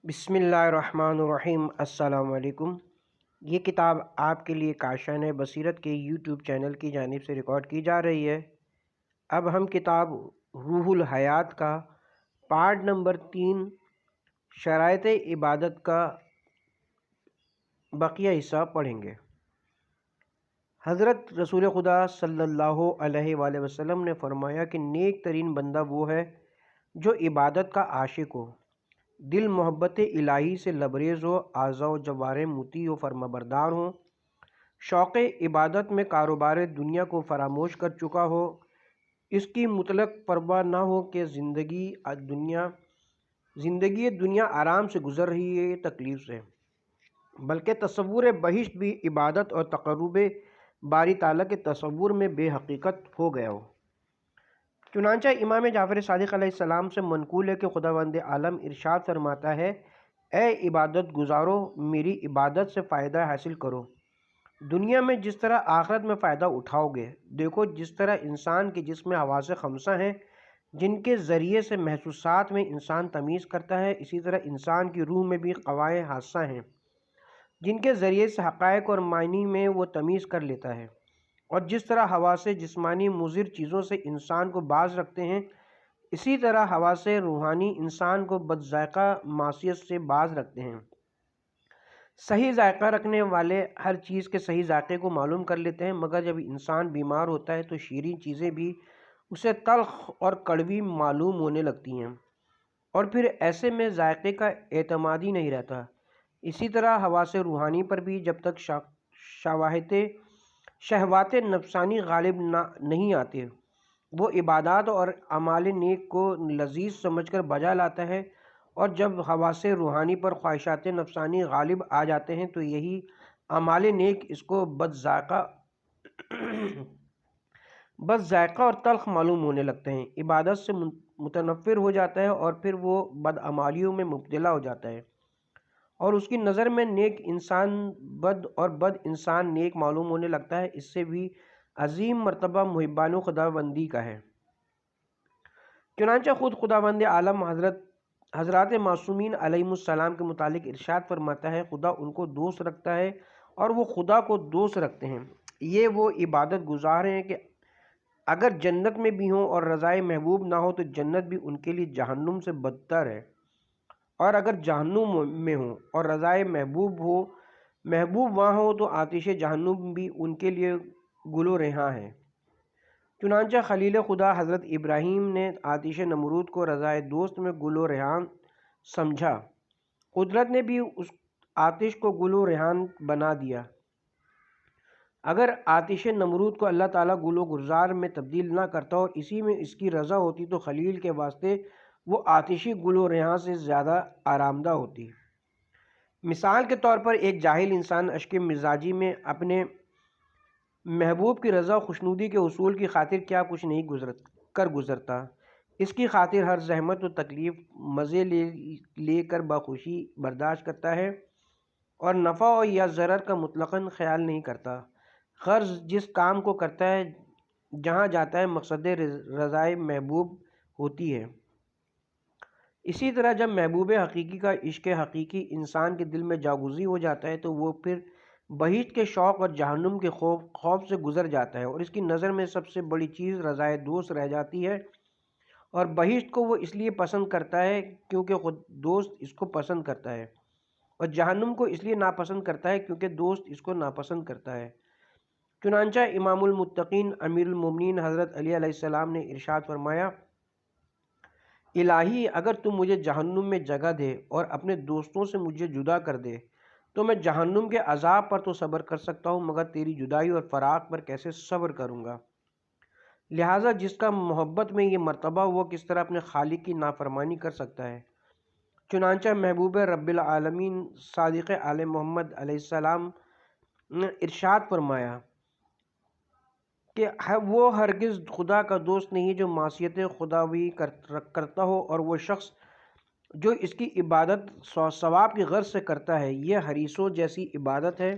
بسم اللہ الرحمن الرحیم۔ السلام علیکم۔ یہ کتاب آپ کے لیے کاشان بصیرت کے یوٹیوب چینل کی جانب سے ریکارڈ کی جا رہی ہے۔ اب ہم کتاب روح الحیات کا پارٹ نمبر 3 شرائط عبادت کا بقیہ حصہ پڑھیں گے۔ حضرت رسول خدا صلی اللہ علیہ وآلہ وسلم نے فرمایا کہ نیک ترین بندہ وہ ہے جو عبادت کا عاشق ہو، دل محبت الہی سے لبریز ہو، اعضاء و جوارح مطیع و فرمانبردار ہوں، شوق عبادت میں کاروبار دنیا کو فراموش کر چکا ہو، اس کی مطلق پرواہ نہ ہو کہ زندگی دنیا آرام سے گزر رہی ہے تکلیف سے، بلکہ تصور بہشت بھی عبادت اور تقرب باری تعالیٰ کے تصور میں بے حقیقت ہو گیا ہو۔ چنانچہ امام جعفر صادق علیہ السلام سے منقول ہے کہ خداوند عالم ارشاد فرماتا ہے، اے عبادت گزارو، میری عبادت سے فائدہ حاصل کرو، دنیا میں جس طرح آخرت میں فائدہ اٹھاؤ گے۔ دیکھو جس طرح انسان کے جسم میں حواس خمسہ ہیں جن کے ذریعے سے محسوسات میں انسان تمیز کرتا ہے، اسی طرح انسان کی روح میں بھی قوائے حاسہ ہیں جن کے ذریعے سے حقائق اور معانی میں وہ تمیز کر لیتا ہے، اور جس طرح حواس جسمانی مضر چیزوں سے انسان کو باز رکھتے ہیں، اسی طرح حواس روحانی انسان کو بد ذائقہ معصیت سے باز رکھتے ہیں۔ صحیح ذائقہ رکھنے والے ہر چیز کے صحیح ذائقے کو معلوم کر لیتے ہیں، مگر جب انسان بیمار ہوتا ہے تو شیریں چیزیں بھی اسے تلخ اور کڑوی معلوم ہونے لگتی ہیں، اور پھر ایسے میں ذائقے کا اعتماد ہی نہیں رہتا۔ اسی طرح حواس روحانی پر بھی جب تک شہوات نفسانی غالب نہیں آتے، وہ عبادات اور اعمال نیک کو لذیذ سمجھ کر بجا لاتا ہے، اور جب حواس روحانی پر خواہشات نفسانی غالب آ جاتے ہیں تو یہی اعمال نیک اس کو بد ذائقہ اور تلخ معلوم ہونے لگتے ہیں، عبادت سے متنفر ہو جاتا ہے، اور پھر وہ بدعمالیوں میں مبتلا ہو جاتا ہے، اور اس کی نظر میں نیک انسان بد اور بد انسان نیک معلوم ہونے لگتا ہے۔ اس سے بھی عظیم مرتبہ محبان خداوندی کا ہے۔ چنانچہ خود خداوند عالم حضرات معصومین علیہ السلام کے متعلق ارشاد فرماتا ہے، خدا ان کو دوست رکھتا ہے اور وہ خدا کو دوست رکھتے ہیں۔ یہ وہ عبادت گزار ہیں کہ اگر جنت میں بھی ہوں اور رضائے محبوب نہ ہو تو جنت بھی ان کے لیے جہنم سے بدتر ہے، اور اگر جہنم میں ہوں اور رضائے محبوب وہاں ہو تو آتش جہنم بھی ان کے لیے گل و ریحاں ہے۔ چنانچہ خلیل خدا حضرت ابراہیم نے آتش نمرود کو رضائے دوست میں گل و ریحان سمجھا، قدرت نے بھی اس آتش کو گل و ریحان بنا دیا۔ اگر آتش نمرود کو اللہ تعالیٰ گل و گلزار میں تبدیل نہ کرتا اور اسی میں اس کی رضا ہوتی تو خلیل کے واسطے وہ آتشی گل و ریحان سے زیادہ آرامدہ ہوتی۔ مثال کے طور پر ایک جاہل انسان اشک مزاجی میں اپنے محبوب کی رضا خوشنودی کے حصول کی خاطر کیا کچھ نہیں گزرتا، اس کی خاطر ہر زحمت و تکلیف مزے لے کر بخوشی برداشت کرتا ہے، اور نفع یا ضرر کا مطلقاً خیال نہیں کرتا۔ غرض جس کام کو کرتا ہے جہاں جاتا ہے مقصد رضائے محبوب ہوتی ہے۔ اسی طرح جب محبوب حقیقی کا عشق حقیقی انسان کے دل میں جاگزی ہو جاتا ہے تو وہ پھر بہشت کے شوق اور جہنم کے خوف سے گزر جاتا ہے، اور اس کی نظر میں سب سے بڑی چیز رضائے دوست رہ جاتی ہے، اور بہشت کو وہ اس لیے پسند کرتا ہے کیونکہ خود دوست اس کو پسند کرتا ہے، اور جہنم کو اس لیے ناپسند کرتا ہے کیونکہ دوست اس کو ناپسند کرتا ہے۔ چنانچہ امام المتقین امیر المومنین حضرت علی علیہ السلام نے ارشاد فرمایا، الہی اگر تم مجھے جہنم میں جگہ دے اور اپنے دوستوں سے مجھے جدا کر دے تو میں جہنم کے عذاب پر تو صبر کر سکتا ہوں، مگر تیری جدائی اور فراق پر کیسے صبر کروں گا؟ لہٰذا جس کا محبت میں یہ مرتبہ وہ کس طرح اپنے خالق کی نافرمانی کر سکتا ہے؟ چنانچہ محبوب رب العالمین صادق آل محمد علیہ السلام نے ارشاد فرمایا کہ وہ ہرگز خدا کا دوست نہیں جو معصیت خداوی کرتا ہو، اور وہ شخص جو اس کی عبادت ثواب کی غرض سے کرتا ہے، یہ حریصوں جیسی عبادت ہے۔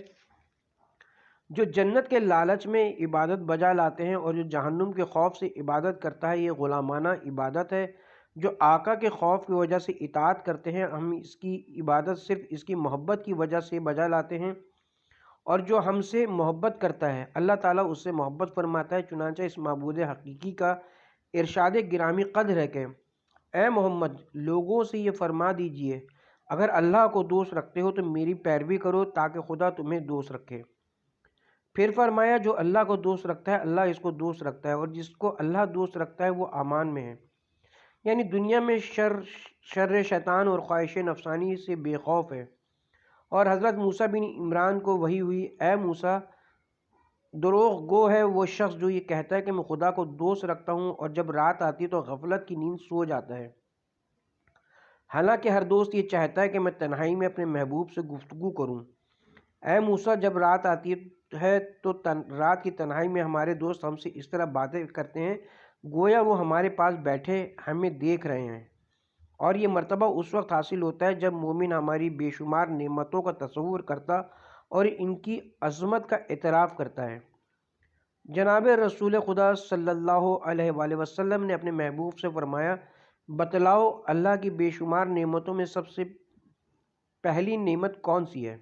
جو جنت کے لالچ میں عبادت بجا لاتے ہیں اور جو جہنم کے خوف سے عبادت کرتا ہے، یہ غلامانہ عبادت ہے۔ جو آقا کے خوف کی وجہ سے اطاعت کرتے ہیں ہم اس کی عبادت صرف اس کی محبت کی وجہ سے بجا لاتے ہیں، اور جو ہم سے محبت کرتا ہے اللہ تعالیٰ اس سے محبت فرماتا ہے۔ چنانچہ اس معبود حقیقی کا ارشاد گرامی قدر ہے کہ اے محمد لوگوں سے یہ فرما دیجئے اگر اللہ کو دوست رکھتے ہو تو میری پیروی کرو تاکہ خدا تمہیں دوست رکھے۔ پھر فرمایا جو اللہ کو دوست رکھتا ہے اللہ اس کو دوست رکھتا ہے، اور جس کو اللہ دوست رکھتا ہے وہ امان میں ہے، یعنی دنیا میں شر شیطان اور خواہش نفسانی سے بے خوف ہے۔ اور حضرت موسیٰ بن عمران کو وحی ہوئی، اے موسیٰ دروغ گو ہے وہ شخص جو یہ کہتا ہے کہ میں خدا کو دوست رکھتا ہوں اور جب رات آتی ہے تو غفلت کی نیند سو جاتا ہے، حالانکہ ہر دوست یہ چاہتا ہے کہ میں تنہائی میں اپنے محبوب سے گفتگو کروں۔ اے موسیٰ جب رات آتی ہے تو رات کی تنہائی میں ہمارے دوست ہم سے اس طرح باتیں کرتے ہیں گویا وہ ہمارے پاس بیٹھے ہمیں دیکھ رہے ہیں، اور یہ مرتبہ اس وقت حاصل ہوتا ہے جب مومن ہماری بے شمار نعمتوں کا تصور کرتا اور ان کی عظمت کا اعتراف کرتا ہے۔ جناب رسول خدا صلی اللہ علیہ وآلہ وسلم نے اپنے محبوب سے فرمایا بتلاؤ اللہ کی بے شمار نعمتوں میں سب سے پہلی نعمت کون سی ہے؟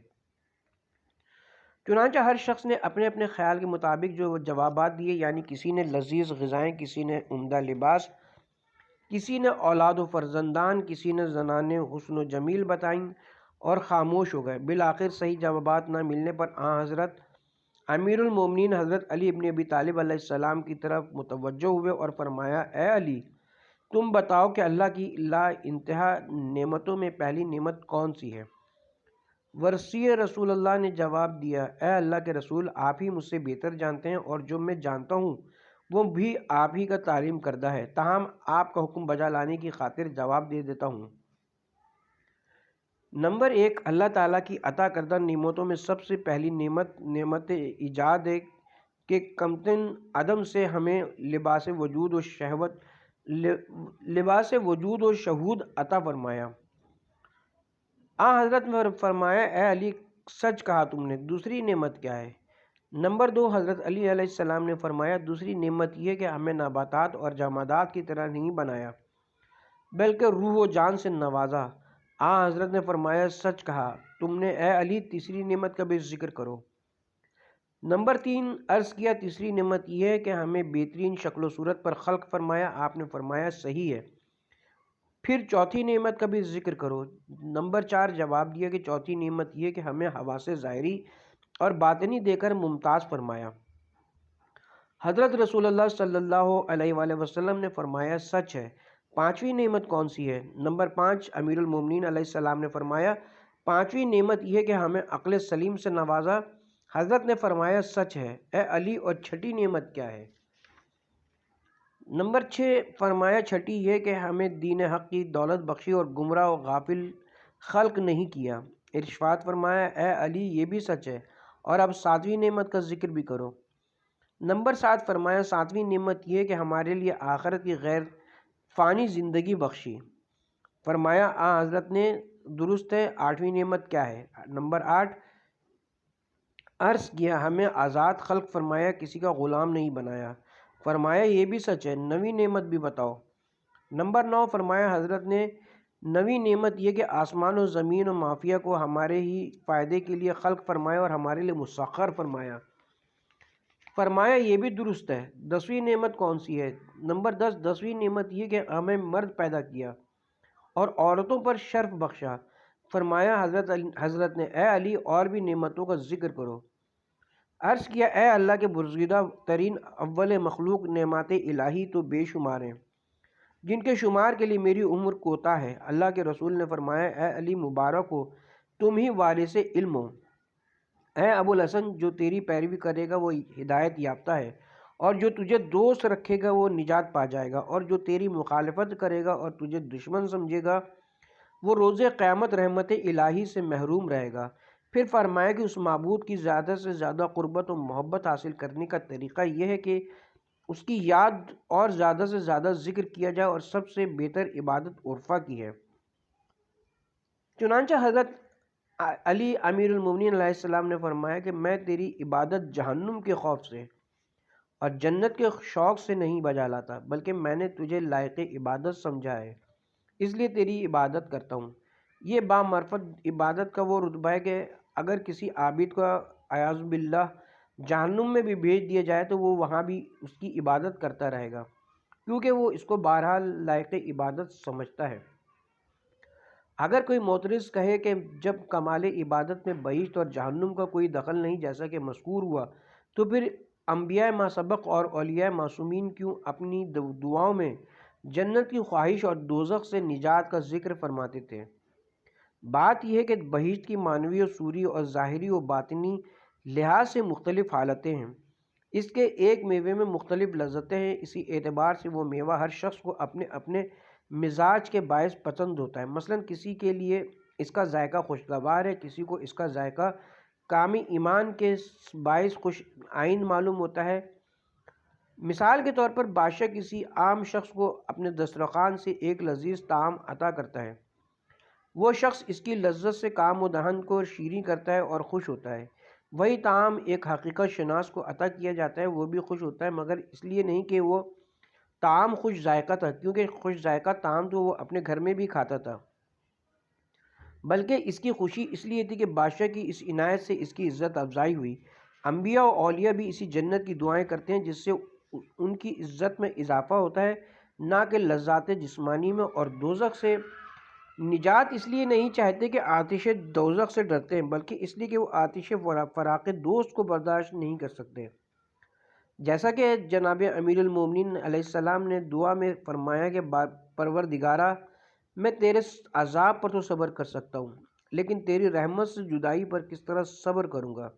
چنانچہ ہر شخص نے اپنے اپنے خیال کے مطابق جو جوابات دیے، یعنی کسی نے لذیذ غذائیں، کسی نے عمدہ لباس، کسی نے اولاد و فرزندان، کسی نے زنانیں حسن و جمیل بتائیں، اور خاموش ہو گئے۔ بالآخر صحیح جوابات نہ ملنے پر حضرت امیر المومنین حضرت علی ابن ابی طالب علیہ السلام کی طرف متوجہ ہوئے اور فرمایا اے علی تم بتاؤ کہ اللہ کی لا انتہا نعمتوں میں پہلی نعمت کون سی ہے؟ ورثی رسول اللہ نے جواب دیا اے اللہ کے رسول آپ ہی مجھ سے بہتر جانتے ہیں، اور جو میں جانتا ہوں وہ بھی آپ ہی کا تعلیم کردہ ہے، تاہم آپ کا حکم بجا لانے کی خاطر جواب دے دیتا ہوں۔ نمبر 1، اللہ تعالیٰ کی عطا کردہ نعمتوں میں سب سے پہلی نعمت ایجاد ہے کہ کمتن عدم سے ہمیں لباس وجود و شہود عطا فرمایا۔ حضرت نے فرمایا اے علی سچ کہا تم نے، دوسری نعمت کیا ہے؟ نمبر 2، حضرت علی علیہ السلام نے فرمایا دوسری نعمت یہ کہ ہمیں نباتات اور جمادات کی طرح نہیں بنایا بلکہ روح و جان سے نوازا۔ حضرت نے فرمایا سچ کہا تم نے اے علی، تیسری نعمت کا بھی ذکر کرو۔ نمبر 3، عرض کیا تیسری نعمت یہ ہے کہ ہمیں بہترین شکل و صورت پر خلق فرمایا۔ آپ نے فرمایا صحیح ہے، پھر چوتھی نعمت کا بھی ذکر کرو۔ نمبر 4، جواب دیا کہ چوتھی نعمت یہ کہ ہمیں حواس ظاہری اور باطنی دے کر ممتاز فرمایا۔ حضرت رسول اللہ صلی اللہ علیہ وآلہ وسلم نے فرمایا سچ ہے، پانچویں نعمت کون سی ہے؟ نمبر 5، امیر المومنین علیہ السلام نے فرمایا پانچویں نعمت یہ کہ ہمیں عقل سلیم سے نوازا۔ حضرت نے فرمایا سچ ہے اے علی، اور چھٹی نعمت کیا ہے؟ نمبر 6، فرمایا چھٹی یہ کہ ہمیں دین حق کی دولت بخشی اور گمراہ و غافل خلق نہیں کیا۔ ارشاد فرمایا اے علی یہ بھی سچ ہے، اور اب ساتویں نعمت کا ذکر بھی کرو۔ نمبر 7، فرمایا ساتویں نعمت یہ کہ ہمارے لیے آخرت کی غیر فانی زندگی بخشی۔ فرمایا حضرت نے درست ہے، آٹھویں نعمت کیا ہے؟ نمبر 8، عرض کیا ہمیں آزاد خلق فرمایا، کسی کا غلام نہیں بنایا۔ فرمایا یہ بھی سچ ہے، نویں نعمت بھی بتاؤ۔ نمبر 9، فرمایا حضرت نے نویں نعمت یہ کہ آسمان و زمین و مافیہ کو ہمارے ہی فائدے کے لیے خلق فرمایا اور ہمارے لیے مسخر فرمایا۔ فرمایا یہ بھی درست ہے، 10ویں نعمت کون سی ہے؟ نمبر 10، 10ویں نعمت یہ کہ ہمیں مرد پیدا کیا اور عورتوں پر شرف بخشا۔ فرمایا حضرت نے اے علی اور بھی نعمتوں کا ذکر کرو۔ عرض کیا اے اللہ کے برگزیدہ ترین اول مخلوق نعمات الہی تو بے شمار ہیں جن کے شمار کے لیے میری عمر کوتا ہے۔ اللہ کے رسول نے فرمایا اے علی مبارک ہو تم ہی وارث علم ہو۔ اے ابو الحسن جو تیری پیروی کرے گا وہ ہدایت یافتہ ہے، اور جو تجھے دوست رکھے گا وہ نجات پا جائے گا، اور جو تیری مخالفت کرے گا اور تجھے دشمن سمجھے گا وہ روز قیامت رحمت الہی سے محروم رہے گا۔ پھر فرمایا کہ اس معبود کی زیادہ سے زیادہ قربت و محبت حاصل کرنے کا طریقہ یہ ہے کہ اس کی یاد اور زیادہ سے زیادہ ذکر کیا جائے، اور سب سے بہتر عبادت عرفہ کی ہے۔ چنانچہ حضرت علی امیر المومنین علیہ السلام نے فرمایا کہ میں تیری عبادت جہنم کے خوف سے اور جنت کے شوق سے نہیں بجا لاتا، بلکہ میں نے تجھے لائق عبادت سمجھا ہے، اس لیے تیری عبادت کرتا ہوں۔ یہ بامعرفت عبادت کا وہ رتبہ ہے کہ اگر کسی عابد کو اعوذ باللہ جہنم میں بھی بھیج دیا جائے تو وہ وہاں بھی اس کی عبادت کرتا رہے گا، کیونکہ وہ اس کو بہرحال لائق عبادت سمجھتا ہے۔ اگر کوئی معترض کہے کہ جب کمال عبادت میں بہشت اور جہنم کا کوئی دخل نہیں جیسا کہ مذکور ہوا، تو پھر انبیاء ما سبق اور اولیاء معصومین کیوں اپنی دعاؤں میں جنت کی خواہش اور دوزخ سے نجات کا ذکر فرماتے تھے؟ بات یہ ہے کہ بہشت کی معنوی و صوری اور ظاہری و باطنی لحاظ سے مختلف حالتیں ہیں۔ اس کے ایک میوے میں مختلف لذتیں ہیں، اسی اعتبار سے وہ میوہ ہر شخص کو اپنے اپنے مزاج کے باعث پسند ہوتا ہے۔ مثلا کسی کے لیے اس کا ذائقہ خوشگوار ہے، کسی کو اس کا ذائقہ کامی ایمان کے باعث خوش آئند معلوم ہوتا ہے۔ مثال کے طور پر بادشاہ کسی عام شخص کو اپنے دسترخوان سے ایک لذیذ طعام عطا کرتا ہے، وہ شخص اس کی لذت سے کام و دہن کو شیریں کرتا ہے اور خوش ہوتا ہے۔ وہی طعام ایک حقیقت شناس کو عطا کیا جاتا ہے، وہ بھی خوش ہوتا ہے، مگر اس لیے نہیں کہ وہ طعام خوش ذائقہ تھا، کیونکہ خوش ذائقہ طعام تو وہ اپنے گھر میں بھی کھاتا تھا، بلکہ اس کی خوشی اس لیے تھی کہ بادشاہ کی اس عنایت سے اس کی عزت افزائی ہوئی۔ انبیاء و اولیاء بھی اسی جنت کی دعائیں کرتے ہیں جس سے ان کی عزت میں اضافہ ہوتا ہے، نہ کہ لذات جسمانی میں۔ اور دوزخ سے نجات اس لیے نہیں چاہتے کہ آتش دوزخ سے ڈرتے ہیں، بلکہ اس لیے کہ وہ آتش فراق دوست کو برداشت نہیں کر سکتے، جیسا کہ جناب امیر المومنین علیہ السلام نے دعا میں فرمایا کہ پروردگارا، میں تیرے عذاب پر تو صبر کر سکتا ہوں، لیکن تیری رحمت سے جدائی پر کس طرح صبر کروں گا؟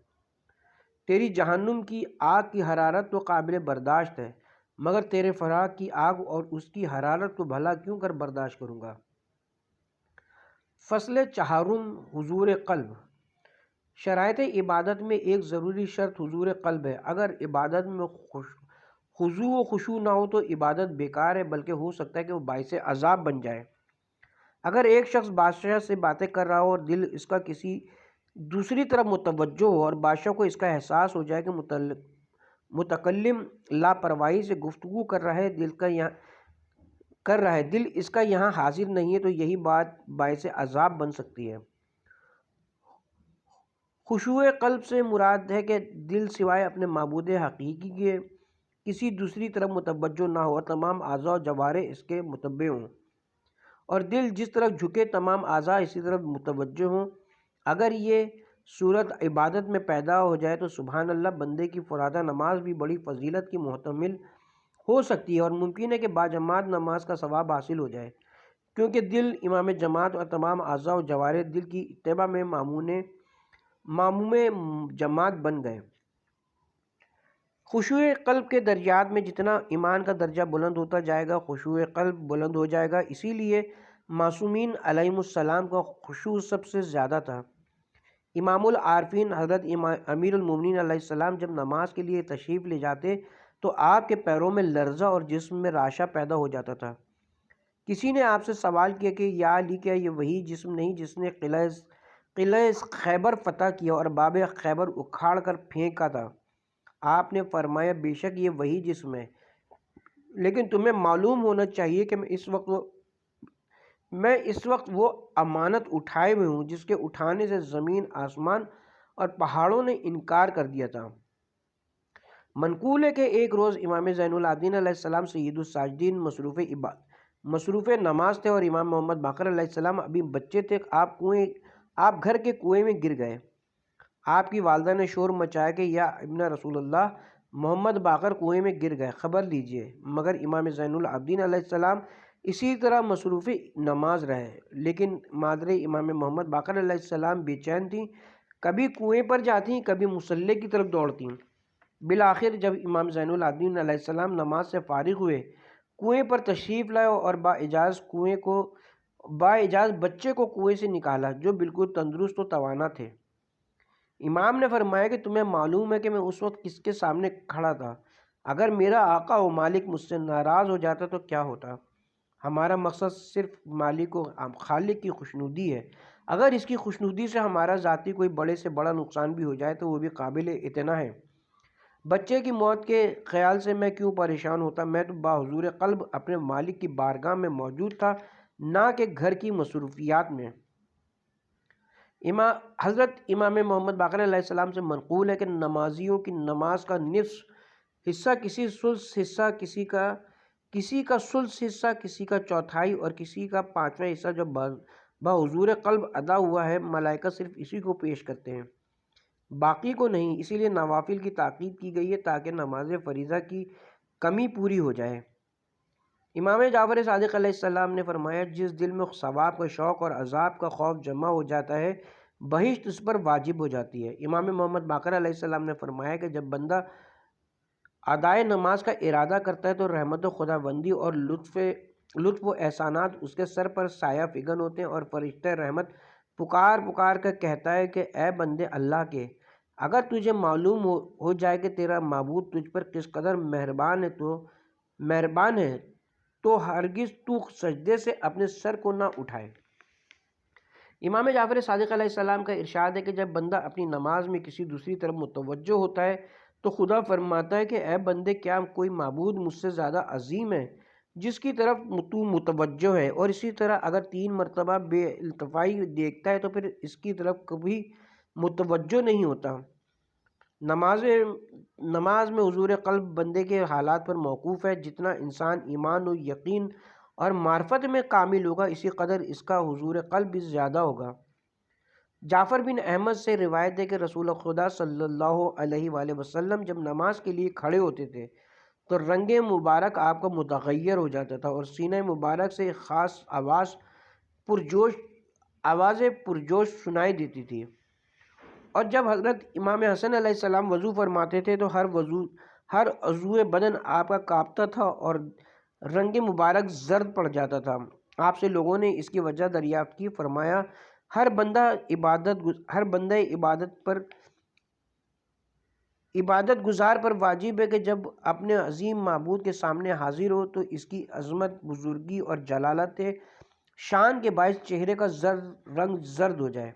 تیری جہنم کی آگ کی حرارت تو قابل برداشت ہے، مگر تیرے فراق کی آگ اور اس کی حرارت کو بھلا کیوں کر برداشت کروں گا؟ فصل چہارم، حضور قلب۔ شرائط عبادت میں ایک ضروری شرط حضور قلب ہے۔ اگر عبادت میں خضوع و خشوع نہ ہو تو عبادت بیکار ہے، بلکہ ہو سکتا ہے کہ وہ باعث عذاب بن جائے۔ اگر ایک شخص بادشاہ سے باتیں کر رہا ہو اور دل اس کا کسی دوسری طرف متوجہ ہو اور بادشاہ کو اس کا احساس ہو جائے کہ متکلم لاپرواہی سے گفتگو کر رہا ہے، دل اس کا یہاں حاضر نہیں ہے، تو یہی بات باعث عذاب بن سکتی ہے۔ خشوع قلب سے مراد ہے کہ دل سوائے اپنے معبود حقیقی کے کسی دوسری طرف متوجہ نہ ہو اور تمام اعضاء و جوارح اس کے متبع ہوں، اور دل جس طرف جھکے تمام اعضاء اسی طرف متوجہ ہوں۔ اگر یہ صورت عبادت میں پیدا ہو جائے تو سبحان اللہ، بندے کی فرادہ نماز بھی بڑی فضیلت کی محتمل ہو سکتی ہے، اور ممکن ہے کہ باجماعت نماز کا ثواب حاصل ہو جائے، کیونکہ دل امام جماعت اور تمام اعضاء و جوارح دل کی اتباع میں ماموم جماعت بن گئے۔ خشوع قلب کے درجات میں جتنا ایمان کا درجہ بلند ہوتا جائے گا، خشوع قلب بلند ہو جائے گا۔ اسی لیے معصومین علیہم السلام کا خشوع سب سے زیادہ تھا۔ امام العارفین حضرت امیر المومنین علیہ السلام جب نماز کے لیے تشریف لے جاتے تو آپ کے پیروں میں لرزہ اور جسم میں رعشہ پیدا ہو جاتا تھا۔ کسی نے آپ سے سوال کیا کہ یا علی، کیا یہ وہی جسم نہیں جس نے قلعہ خیبر فتح کیا اور باب خیبر اکھاڑ کر پھینکا تھا؟ آپ نے فرمایا بے شک یہ وہی جسم ہے، لیکن تمہیں معلوم ہونا چاہیے کہ میں اس وقت وہ امانت اٹھائے ہوئے ہوں جس کے اٹھانے سے زمین، آسمان اور پہاڑوں نے انکار کر دیا تھا۔ منقول ہے کہ ایک روز امام زین العابدین علیہ السلام سید الساجدین مصروف نماز تھے، اور امام محمد باقر علیہ السلام ابھی بچے تھے۔ آپ گھر کے کنویں میں گر گئے۔ آپ کی والدہ نے شور مچایا کہ یا ابن رسول اللہ، محمد باقر کنویں میں گر گئے، خبر لیجئے۔ مگر امام زین العابدین علیہ السلام اسی طرح مصروف نماز رہے، لیکن مادر امام محمد باقر علیہ السلام بے چین تھیں، کبھی کنویں پر جاتی، کبھی مصلی کی طرف دوڑتی۔ بالآخر جب امام زین العابدین علیہ السلام نماز سے فارغ ہوئے، کنویں پر تشریف لائے اور باعجاز بچے کو کنویں سے نکالا، جو بالکل تندرست و توانا تھے۔ امام نے فرمایا کہ تمہیں معلوم ہے کہ میں اس وقت کس کے سامنے کھڑا تھا؟ اگر میرا آقا و مالک مجھ سے ناراض ہو جاتا تو کیا ہوتا؟ ہمارا مقصد صرف مالک و خالق کی خوشنودی ہے۔ اگر اس کی خوشنودی سے ہمارا ذاتی کوئی بڑے سے بڑا نقصان بھی ہو جائے تو وہ بھی قابل اعتنا ہے۔ بچے کی موت کے خیال سے میں کیوں پریشان ہوتا، میں تو بحضور قلب اپنے مالک کی بارگاہ میں موجود تھا، نہ کہ گھر کی مصروفیات میں۔ حضرت امام محمد باقر علیہ السلام سے منقول ہے کہ نمازیوں کی نماز کا نصف حصہ کسی کا ثلث حصہ، کسی کا چوتھائی اور کسی کا پانچواں حصہ جو بحضور قلب ادا ہوا ہے، ملائکہ صرف اسی کو پیش کرتے ہیں، باقی کو نہیں۔ اسی لیے نوافل کی تاکید کی گئی ہے تاکہ نماز فریضہ کی کمی پوری ہو جائے۔ امام جعفر صادق علیہ السلام نے فرمایا، جس دل میں ثواب کا شوق اور عذاب کا خوف جمع ہو جاتا ہے، بہشت اس پر واجب ہو جاتی ہے۔ امام محمد باقر علیہ السلام نے فرمایا کہ جب بندہ ادائے نماز کا ارادہ کرتا ہے تو رحمت و خداوندی اور لطف و احسانات اس کے سر پر سایہ فگن ہوتے ہیں، اور فرشتہ رحمت پکار کر کہتا ہے کہ اے بندے اللہ کے، اگر تجھے معلوم ہو جائے کہ تیرا معبود تجھ پر کس قدر مہربان ہے تو ہرگز تو سجدے سے اپنے سر کو نہ اٹھائے۔ امام جعفر صادق علیہ السلام کا ارشاد ہے کہ جب بندہ اپنی نماز میں کسی دوسری طرف متوجہ ہوتا ہے تو خدا فرماتا ہے کہ اے بندے، کیا کوئی معبود مجھ سے زیادہ عظیم ہے جس کی طرف تو متوجہ ہے؟ اور اسی طرح اگر 3 مرتبہ بے التفائی دیکھتا ہے تو پھر اس کی طرف کبھی متوجہ نہیں ہوتا۔ نماز میں حضور قلب بندے کے حالات پر موقوف ہے۔ جتنا انسان ایمان و یقین اور معرفت میں کامل ہوگا، اسی قدر اس کا حضور قلب بھی زیادہ ہوگا۔ جعفر بن احمد سے روایت ہے کہ رسول خدا صلی اللہ علیہ وآلہ وسلم جب نماز کے لیے کھڑے ہوتے تھے تو رنگ مبارک آپ کا متغیر ہو جاتا تھا اور سینہ مبارک سے ایک خاص آواز پرجوش سنائی دیتی تھی۔ اور جب حضرت امام حسن علیہ السلام وضو فرماتے تھے تو ہر عضو بدن آپ کا کانپتا تھا اور رنگ مبارک زرد پڑ جاتا تھا۔ آپ سے لوگوں نے اس کی وجہ دریافت کی، فرمایا ہر بندہ عبادت گزار پر واجب ہے کہ جب اپنے عظیم معبود کے سامنے حاضر ہو تو اس کی عظمت، بزرگی اور جلالت شان کے باعث چہرے کا رنگ زرد ہو جائے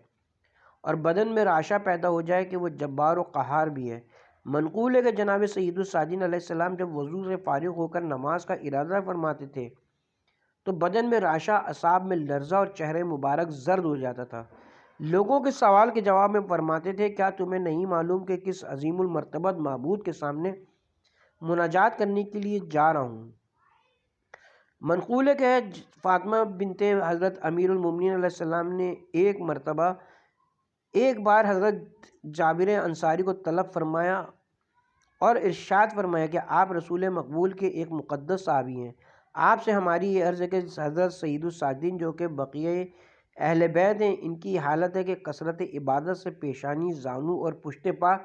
اور بدن میں رعشہ پیدا ہو جائے کہ وہ جبار و قہار بھی ہے۔ منقول ہے کہ جناب سید الساجدین علیہ السلام جب وضو سے فارغ ہو کر نماز کا ارادہ فرماتے تھے تو بدن میں رعشہ، اعصاب میں لرزہ اور چہرہ مبارک زرد ہو جاتا تھا۔ لوگوں کے سوال کے جواب میں فرماتے تھے، کیا تمہیں نہیں معلوم کہ کس عظیم المرتبت معبود کے سامنے مناجات کرنے کے لیے جا رہا ہوں؟ منقول ہے کہ فاطمہ بنت حضرت امیر المومنین علیہ السلام نے ایک بار حضرت جابر انصاری کو طلب فرمایا اور ارشاد فرمایا کہ آپ رسول مقبول کے ایک مقدس صحابی ہیں۔ آپ سے ہماری یہ عرض ہے کہ حضرت سید الساجدین جو کہ بقیہ اہل بیت ہیں، ان کی حالت ہے کہ کثرت عبادت سے پیشانی، زانو اور پشت پا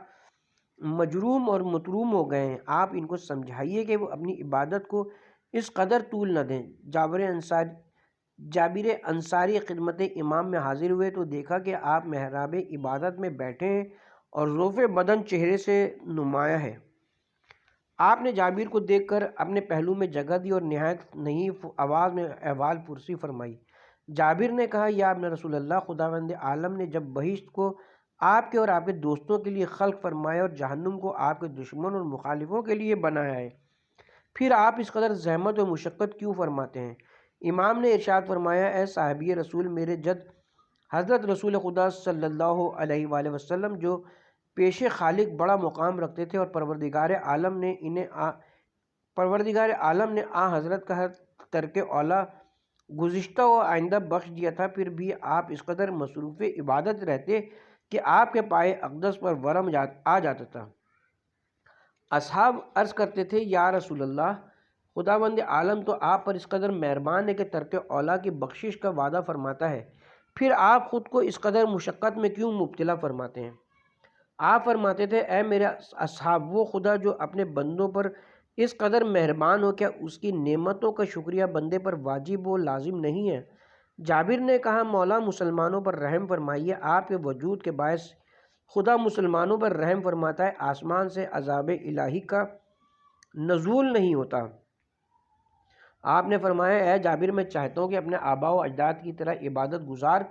مجروم اور متروم ہو گئے ہیں۔ آپ ان کو سمجھائیے کہ وہ اپنی عبادت کو اس قدر طول نہ دیں۔ جابر انصاری خدمت امام میں حاضر ہوئے تو دیکھا کہ آپ محراب عبادت میں بیٹھے ہیں اور ضعف بدن چہرے سے نمایاں ہے۔ آپ نے جابر کو دیکھ کر اپنے پہلو میں جگہ دی اور نہایت نحیف آواز میں احوال پرسی فرمائی۔ جابر نے کہا، یا ابن رسول اللہ، خداوند عالم نے جب بہشت کو آپ کے اور آپ کے دوستوں کے لیے خلق فرمایا اور جہنم کو آپ کے دشمن اور مخالفوں کے لیے بنایا ہے، پھر آپ اس قدر زحمت و مشقت کیوں فرماتے ہیں؟ امام نے ارشاد فرمایا، اے صحابی رسول، میرے جد حضرت رسول خدا صلی اللہ علیہ وآلہ وسلم جو پیش خالق بڑا مقام رکھتے تھے اور پروردگار عالم نے حضرت کا ترک اولا گزشتہ و آئندہ بخش دیا تھا، پھر بھی آپ اس قدر مصروف عبادت رہتے کہ آپ کے پائے اقدس پر ورم آ جاتا تھا۔ اصحاب عرض کرتے تھے، یا رسول اللہ، خداوند عالم تو آپ پر اس قدر مہربان ہے کہ ترک اولا کی بخشش کا وعدہ فرماتا ہے، پھر آپ خود کو اس قدر مشقت میں کیوں مبتلا فرماتے ہیں؟ آپ فرماتے تھے، اے میرے اصحاب، وہ خدا جو اپنے بندوں پر اس قدر مہربان ہو، کیا اس کی نعمتوں کا شکریہ بندے پر واجب و لازم نہیں ہے؟ جابر نے کہا، مولا مسلمانوں پر رحم فرمائیے۔ آپ کے وجود کے باعث خدا مسلمانوں پر رحم فرماتا ہے، آسمان سے عذاب الہی کا نزول نہیں ہوتا۔ آپ نے فرمایا، اے جابر، میں چاہتا ہوں کہ اپنے آباء و اجداد کی طرح عبادت گزار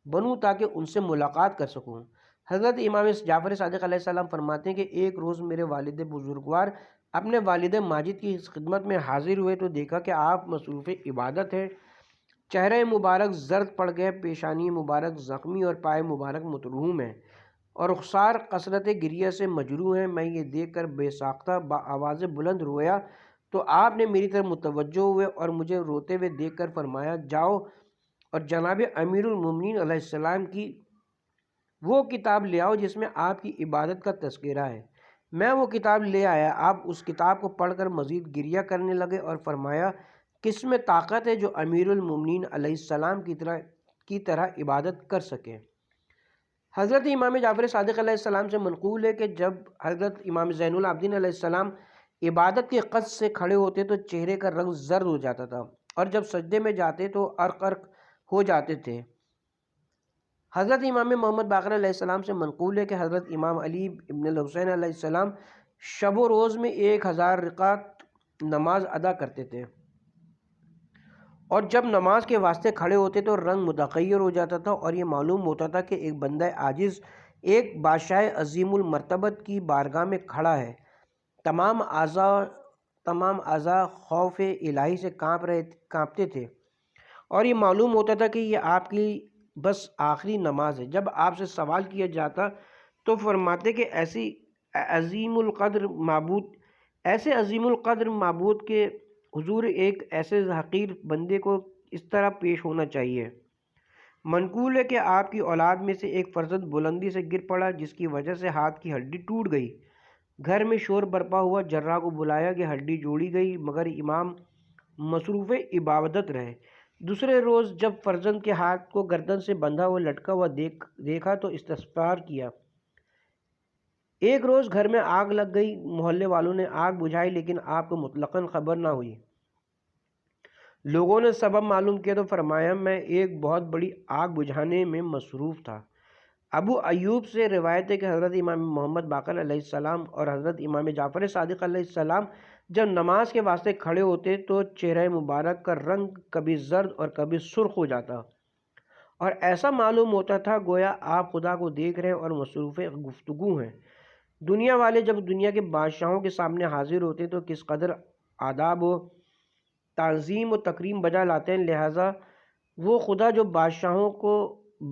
بنوں تاکہ ان سے ملاقات کر سکوں۔ حضرت امام جعفر صادق علیہ السلام فرماتے ہیں کہ ایک روز میرے والد بزرگوار اپنے والد ماجد کی خدمت میں حاضر ہوئے تو دیکھا کہ آپ مصروف عبادت ہیں۔ چہرہ مبارک زرد پڑ گئے، پیشانی مبارک زخمی اور پائے مبارک متروم ہیں اور رخسار کثرت گریہ سے مجروح ہیں۔ میں یہ دیکھ کر بے ساختہ آواز بلند رویا تو آپ نے میری طرف متوجہ ہوئے اور مجھے روتے ہوئے دیکھ کر فرمایا، جاؤ اور جناب امیر المومنین علیہ السلام کی وہ کتاب لے آؤ جس میں آپ کی عبادت کا تذکرہ ہے۔ میں وہ کتاب لے آیا۔ آپ اس کتاب کو پڑھ کر مزید گریہ کرنے لگے اور فرمایا، کس میں طاقت ہے جو امیر المومنین علیہ السلام کی طرح عبادت کر سکے۔ حضرت امام جعفر صادق علیہ السلام سے منقول ہے کہ جب حضرت امام زین العابدین علیہ السلام عبادت کے قصد سے کھڑے ہوتے تو چہرے کا رنگ زرد ہو جاتا تھا اور جب سجدے میں جاتے تو عرق عرق ہو جاتے تھے۔ حضرت امام محمد باقر علیہ السلام سے منقول ہے کہ حضرت امام علی ابن الحسین علیہ السلام شب و روز میں 1000 رکعت نماز ادا کرتے تھے اور جب نماز کے واسطے کھڑے ہوتے تو رنگ متغیر ہو جاتا تھا اور یہ معلوم ہوتا تھا کہ ایک بندہ عاجز ایک بادشاہ عظیم المرتبت کی بارگاہ میں کھڑا ہے۔ تمام اعضاء خوف الہی سے کانپتے تھے اور یہ معلوم ہوتا تھا کہ یہ آپ کی بس آخری نماز ہے۔ جب آپ سے سوال کیا جاتا تو فرماتے کہ ایسے عظیم القدر معبود کے حضور ایک ایسے حقیر بندے کو اس طرح پیش ہونا چاہیے۔ منقول ہے کہ آپ کی اولاد میں سے ایک فرزند بلندی سے گر پڑا جس کی وجہ سے ہاتھ کی ہڈی ٹوٹ گئی۔ گھر میں شور برپا ہوا، جراح کو بلایا گیا، ہڈی جوڑی گئی مگر امام مصروف عبادت رہے۔ دوسرے روز جب فرزند کے ہاتھ کو گردن سے بندھا ہوا لٹکا ہوا دیکھا تو استغفار کیا۔ ایک روز گھر میں آگ لگ گئی، محلے والوں نے آگ بجھائی لیکن آپ کو مطلقاً خبر نہ ہوئی۔ لوگوں نے سبب معلوم کیا تو فرمایا، میں ایک بہت بڑی آگ بجھانے میں مصروف تھا۔ ابو ایوب سے روایت ہے کہ حضرت امام محمد باقر علیہ السلام اور حضرت امام جعفر صادق علیہ السلام جب نماز کے واسطے کھڑے ہوتے تو چہرہ مبارک کا رنگ کبھی زرد اور کبھی سرخ ہو جاتا اور ایسا معلوم ہوتا تھا گویا آپ خدا کو دیکھ رہے ہیں اور مصروف گفتگو ہیں۔ دنیا والے جب دنیا کے بادشاہوں کے سامنے حاضر ہوتے تو کس قدر آداب و تعظیم و تکریم بجا لاتے ہیں، لہٰذا وہ خدا جو بادشاہوں کو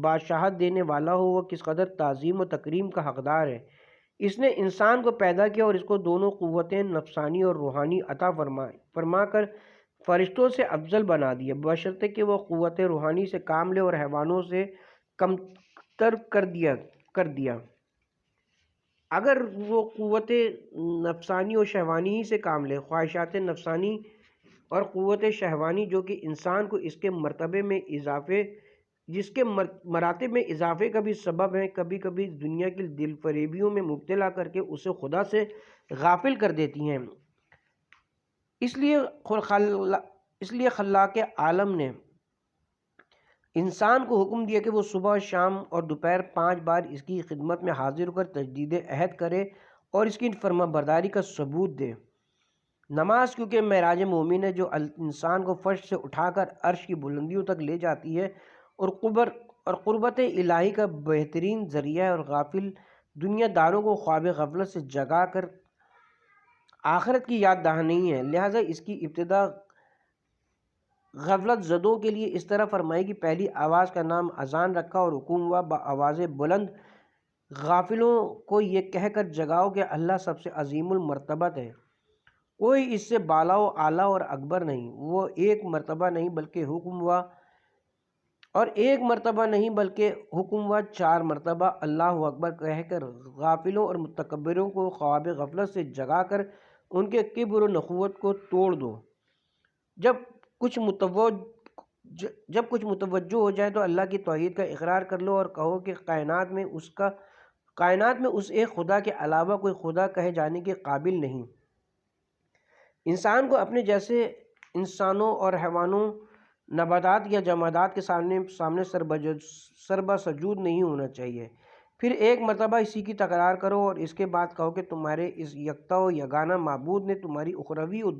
بادشاہت دینے والا ہو وہ کس قدر تعظیم و تکریم کا حقدار ہے۔ اس نے انسان کو پیدا کیا اور اس کو دونوں قوتیں نفسانی اور روحانی عطا فرما کر فرشتوں سے افضل بنا دیا، بشرطے کہ وہ قوت روحانی سے کام لے اور حیوانوں سے کمتر کر دیا۔ اگر وہ قوت نفسانی اور شہوانی ہی سے کام لے، خواہشات نفسانی اور قوت شہوانی جو کہ انسان کو اس کے مراتب میں اضافے کا بھی سبب ہیں، کبھی کبھی دنیا کی دل فریبیوں میں مبتلا کر کے اسے خدا سے غافل کر دیتی ہیں۔ اس لیے خلاق عالم نے انسان کو حکم دیا کہ وہ صبح، شام اور دوپہر 5 بار اس کی خدمت میں حاضر ہو کر تجدید عہد کرے اور اس کی فرما برداری کا ثبوت دے۔ نماز کیونکہ معراج مومن ہے جو انسان کو فرش سے اٹھا کر عرش کی بلندیوں تک لے جاتی ہے اور قربت الہی کا بہترین ذریعہ ہے اور غافل دنیا داروں کو خواب غفلت سے جگا کر آخرت کی یاد دہانی ہے۔ لہٰذا اس کی ابتدا غفلت زدوں کے لیے اس طرح فرمائی کہ پہلی آواز کا نام اذان رکھا اور حکم ہوا بآواز بلند غافلوں کو یہ کہہ کر جگاؤ کہ اللہ سب سے عظیم المرتبت ہے، کوئی اس سے بالا و اعلیٰ اور اکبر نہیں۔ وہ ایک مرتبہ نہیں بلکہ حکم ہوا 4 مرتبہ اللہ اکبر کہہ کر غافلوں اور متکبروں کو خواب غفلت سے جگا کر ان کے کبر و نخوت کو توڑ دو۔ جب کچھ متوجہ ہو جائے تو اللہ کی توحید کا اقرار کر لو اور کہو کہ کائنات میں اس ایک خدا کے علاوہ کوئی خدا کہے جانے کے قابل نہیں۔ انسان کو اپنے جیسے انسانوں اور حیوانوں، نباتات یا جمادات کے سامنے سربا سجود نہیں ہونا چاہیے۔ پھر ایک مرتبہ اسی کی تکرار کرو اور اس کے بعد کہو کہ تمہارے اس یکتا و یگانہ معبود نے تمہاری اخروی اور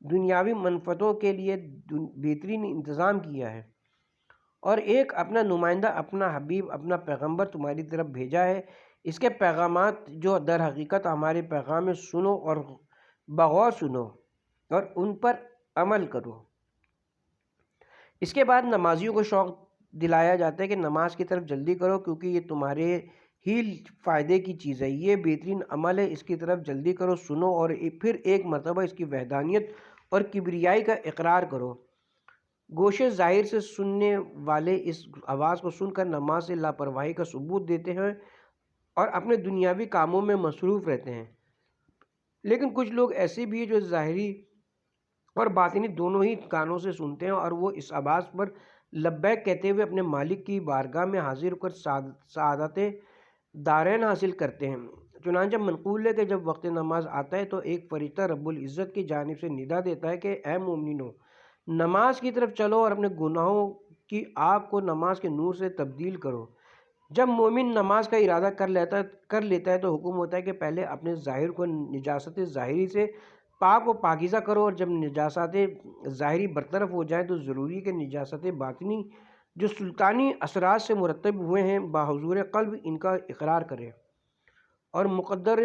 دنیاوی منفعتوں کے لیے بہترین انتظام کیا ہے اور ایک اپنا نمائندہ، اپنا حبیب، اپنا پیغمبر تمہاری طرف بھیجا ہے۔ اس کے پیغامات جو در حقیقت ہمارے پیغام میں سنو اور بغور سنو اور ان پر عمل کرو۔ اس کے بعد نمازیوں کو شوق دلایا جاتا ہے کہ نماز کی طرف جلدی کرو، کیونکہ یہ تمہارے ہی فائدے کی چیز ہے، یہ بہترین عمل ہے، اس کی طرف جلدی کرو، سنو اور پھر ایک مرتبہ اس کی وحدانیت اور کبریائی کا اقرار کرو۔ گوشے ظاہر سے سننے والے اس آواز کو سن کر نماز سے لاپرواہی کا ثبوت دیتے ہیں اور اپنے دنیاوی کاموں میں مصروف رہتے ہیں، لیکن کچھ لوگ ایسے بھی ہیں جو ظاہری اور باطنی دونوں ہی کانوں سے سنتے ہیں، اور وہ اس آواز پر لبیک کہتے ہوئے اپنے مالک کی بارگاہ میں حاضر ہو کر سعادت دارین حاصل کرتے ہیں۔ چنانچہ منقول ہے کہ جب وقت نماز آتا ہے تو ایک فرشتہ رب العزت کی جانب سے ندا دیتا ہے کہ اے مومنینو، نماز کی طرف چلو اور اپنے گناہوں کی آگ کو نماز کے نور سے تبدیل کرو۔ جب مومن نماز کا ارادہ کر لیتا ہے تو حکم ہوتا ہے کہ پہلے اپنے ظاہر کو نجاست ظاہری سے پاک و پاکیزہ کرو، اور جب نجاست ظاہری برطرف ہو جائیں تو ضروری ہے کہ نجاست باطنی جو سلطانی اثرات سے مرتب ہوئے ہیں بحضور قلب ان کا اقرار کرے اور مقدر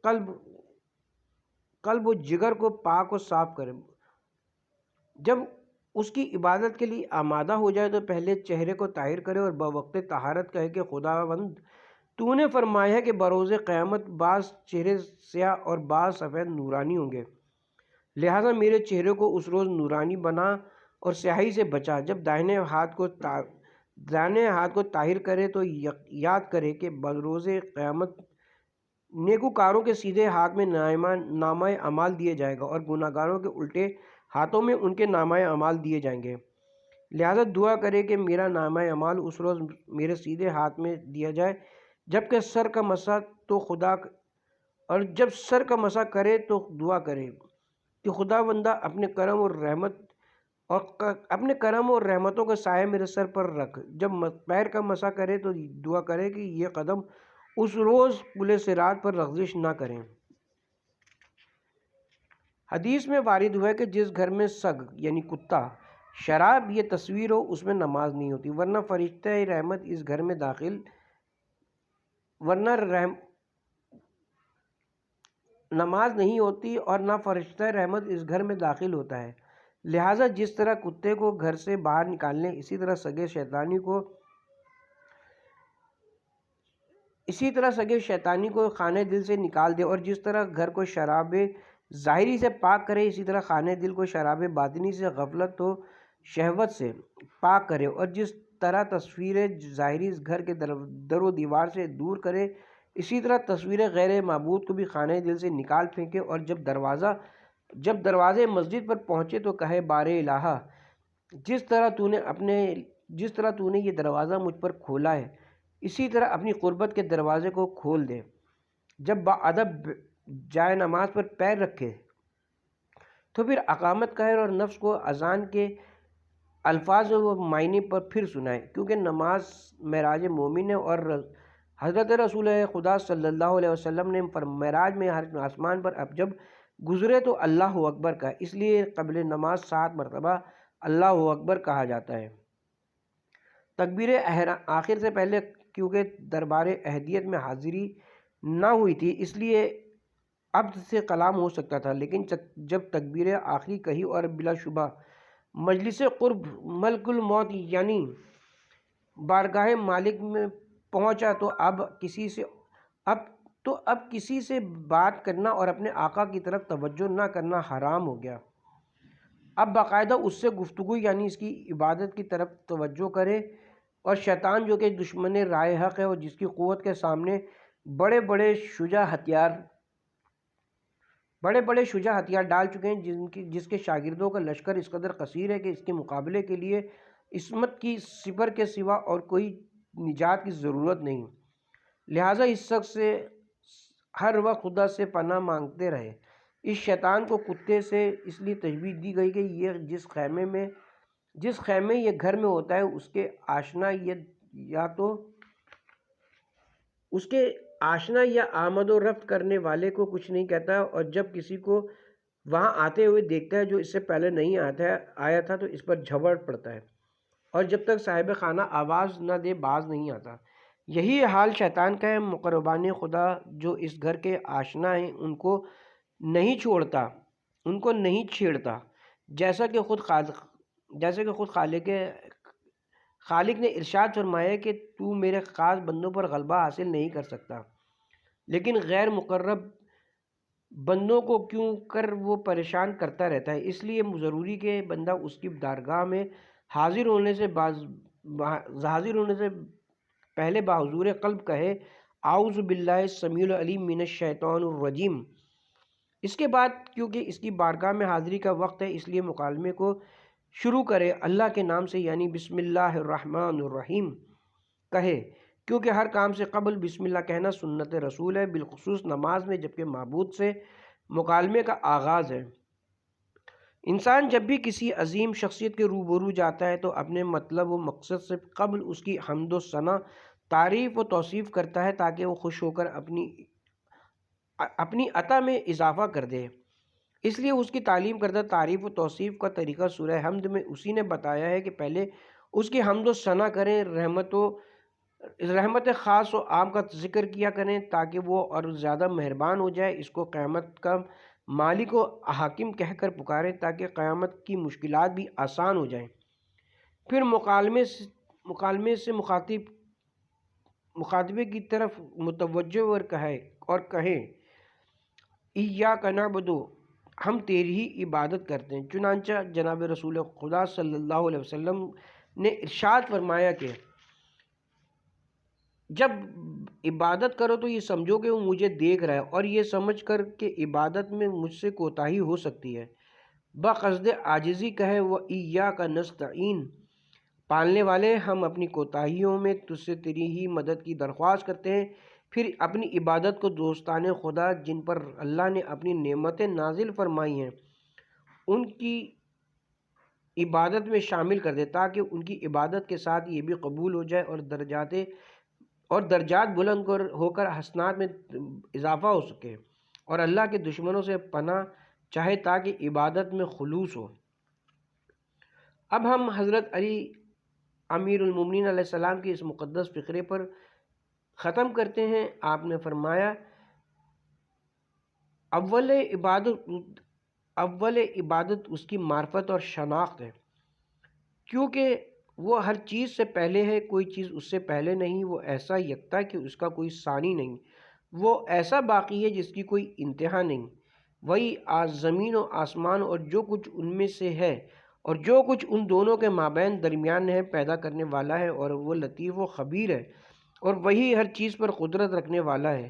قلب و جگر کو پاک و صاف کرے۔ جب اس کی عبادت کے لیے آمادہ ہو جائے تو پہلے چہرے کو طاہر کرے اور بوقت طہارت کہے کہ خداوند تو نے فرمایا ہے کہ بروز قیامت بعض چہرے سیاہ اور بعض سفید نورانی ہوں گے، لہٰذا میرے چہرے کو اس روز نورانی بنا اور سیاہی سے بچا۔ جب دائیں ہاتھ کو طاہر کرے تو یاد کرے کہ بروز قیامت نیکوکاروں کے سیدھے ہاتھ میں نامہ اعمال دیے جائے گا اور گناہگاروں کے الٹے ہاتھوں میں ان کے نامہ اعمال دیے جائیں گے، لہذا دعا کرے کہ میرا نامہ اعمال اس روز میرے سیدھے ہاتھ میں دیا جائے، جب سر کا مسح کرے تو دعا کرے کہ خداوندہ اپنے کرم اور رحمتوں کا سایہ میرے سر پر رکھ۔ جب پیر کا مسح کرے تو دعا کرے کہ یہ قدم اس روز پل صراط پر لغزش نہ کریں۔ حدیث میں وارد ہوا ہے کہ جس گھر میں سگ یعنی کتا، شراب یہ تصویر ہو اس میں نماز نہیں ہوتی، ورنہ فرشتہ رحمت اس گھر میں نماز نہیں ہوتی اور نہ فرشتہ رحمت اس گھر میں داخل ہوتا ہے۔ لہٰذا جس طرح کتے کو گھر سے باہر نکالنے، اسی طرح سگے شیطانی کو خانہ دل سے نکال دے، اور جس طرح گھر کو شراب ظاہری سے پاک کرے اسی طرح خانہ دل کو شراب باطنی سے، غفلت و شہوت سے پاک کرے، اور جس طرح تصویر ظاہری گھر کے در و دیوار سے دور کرے اسی طرح تصویر غیر معبود کو بھی خانہ دل سے نکال پھینکے، اور جب دروازے مسجد پر پہنچے تو کہے بار الہا، جس طرح تو نے یہ دروازہ مجھ پر کھولا ہے اسی طرح اپنی قربت کے دروازے کو کھول دے۔ جب باادب جائے نماز پر پیر رکھے تو پھر اقامت کہے اور نفس کو اذان کے الفاظ و معنی پر پھر سنائے، کیونکہ نماز معراج مومن ہے، اور حضرت رسول خدا صلی اللہ علیہ وسلم نے معراج میں ہر آسمان پر اب جب گزرے تو اللہ اکبر کہا، اس لیے قبل نماز 7 مرتبہ اللہ اکبر کہا جاتا ہے۔ تکبیر آخر سے پہلے کیونکہ دربار احدیت میں حاضری نہ ہوئی تھی اس لیے عبد سے کلام ہو سکتا تھا، لیکن جب تکبیر آخری کہی اور بلا شبہ مجلس قرب ملک الموت یعنی بارگاہ مالک میں پہنچا تو اب کسی سے بات کرنا اور اپنے آقا کی طرف توجہ نہ کرنا حرام ہو گیا۔ اب باقاعدہ اس سے گفتگو یعنی اس کی عبادت کی طرف توجہ کرے، اور شیطان جو کہ دشمن راہ حق ہے اور جس کی قوت کے سامنے بڑے بڑے شجاع ہتھیار ڈال چکے ہیں، جس کے شاگردوں کا لشکر اس قدر کثیر ہے کہ اس کے مقابلے کے لیے عصمت کی سپر کے سوا اور کوئی نجات کی ضرورت نہیں، لہٰذا اس شخص سے ہر وقت خدا سے پناہ مانگتے رہے۔ اس شیطان کو کتے سے اس لیے تشبیہ دی گئی کہ یہ جس خیمے یہ گھر میں ہوتا ہے اس کے آشنا یا آمد و رفت کرنے والے کو کچھ نہیں کہتا، اور جب کسی کو وہاں آتے ہوئے دیکھتا ہے جو اس سے پہلے نہیں آیا تھا تو اس پر جھپٹ پڑتا ہے اور جب تک صاحب خانہ آواز نہ دے باز نہیں آتا۔ یہی حال شیطان کا ہے۔ مقربان خدا جو اس گھر کے آشنا ہیں ان کو نہیں چھوڑتا، ان کو نہیں چھیڑتا، جیسا کہ خود خالق نے ارشاد فرمایا کہ تو میرے خاص بندوں پر غلبہ حاصل نہیں کر سکتا، لیکن غیر مقرب بندوں کو کیوں کر وہ پریشان کرتا رہتا ہے۔ اس لیے ضروری کہ بندہ اس کی بارگاہ میں حاضر ہونے سے پہلے بحضور قلب کہے اعوذ باللہ السمیع العلیم من الشیطان الرجیم۔ اس کے بعد کیونکہ اس کی بارگاہ میں حاضری کا وقت ہے اس لیے مکالمے کو شروع کرے اللہ کے نام سے، یعنی بسم اللہ الرحمن الرحیم کہے، کیونکہ ہر کام سے قبل بسم اللہ کہنا سنت رسول ہے، بالخصوص نماز میں جبکہ معبود سے مکالمے کا آغاز ہے۔ انسان جب بھی کسی عظیم شخصیت کے روبرو جاتا ہے تو اپنے مطلب و مقصد سے قبل اس کی حمد و ثنا، تعریف و توصیف کرتا ہے تاکہ وہ خوش ہو کر اپنی عطا میں اضافہ کر دے۔ اس لیے اس کی تعلیم کردہ تعریف و توصیف کا طریقہ سورہ حمد میں اسی نے بتایا ہے کہ پہلے اس کی حمد و ثنا کریں، رحمت خاص و عام کا ذکر کیا کریں تاکہ وہ اور زیادہ مہربان ہو جائے۔ اس کو قیامت کا مالک و حاکم کہہ کر پکاریں تاکہ قیامت کی مشکلات بھی آسان ہو جائیں۔ پھر مکالمے سے مخاطبے کی طرف متوجہ اور کہیں ایاک نعبد، ہم تیری ہی عبادت کرتے ہیں۔ چنانچہ جناب رسول خدا صلی اللہ علیہ وسلم نے ارشاد فرمایا کہ جب عبادت کرو تو یہ سمجھو کہ وہ مجھے دیکھ رہا ہے، اور یہ سمجھ کر کہ عبادت میں مجھ سے کوتاہی ہو سکتی ہے بقصد عاجزی کہے وَإِيَّاكَ نَسْتَعِينُ، پالنے والے ہم اپنی کوتاہیوں میں تجھ سے تیری ہی مدد کی درخواست کرتے ہیں۔ پھر اپنی عبادت کو دوستان خدا جن پر اللہ نے اپنی نعمتیں نازل فرمائی ہیں ان کی عبادت میں شامل کر دے تاکہ ان کی عبادت کے ساتھ یہ بھی قبول ہو جائے اور درجات بلند ہو کر حسنات میں اضافہ ہو سکے، اور اللہ کے دشمنوں سے پناہ چاہے تاکہ عبادت میں خلوص ہو۔ اب ہم حضرت علی امیر المومنین علیہ السلام کی اس مقدس فقرے پر ختم کرتے ہیں۔ آپ نے فرمایا اول عبادت اس کی معرفت اور شناخت ہے، کیونکہ وہ ہر چیز سے پہلے ہے، کوئی چیز اس سے پہلے نہیں، وہ ایسا یکتا کہ اس کا کوئی ثانی نہیں، وہ ایسا باقی ہے جس کی کوئی انتہا نہیں، وہی زمین و آسمان اور جو کچھ ان میں سے ہے اور جو کچھ ان دونوں کے مابین درمیان ہے پیدا کرنے والا ہے، اور وہ لطیف و خبیر ہے، اور وہی ہر چیز پر قدرت رکھنے والا ہے۔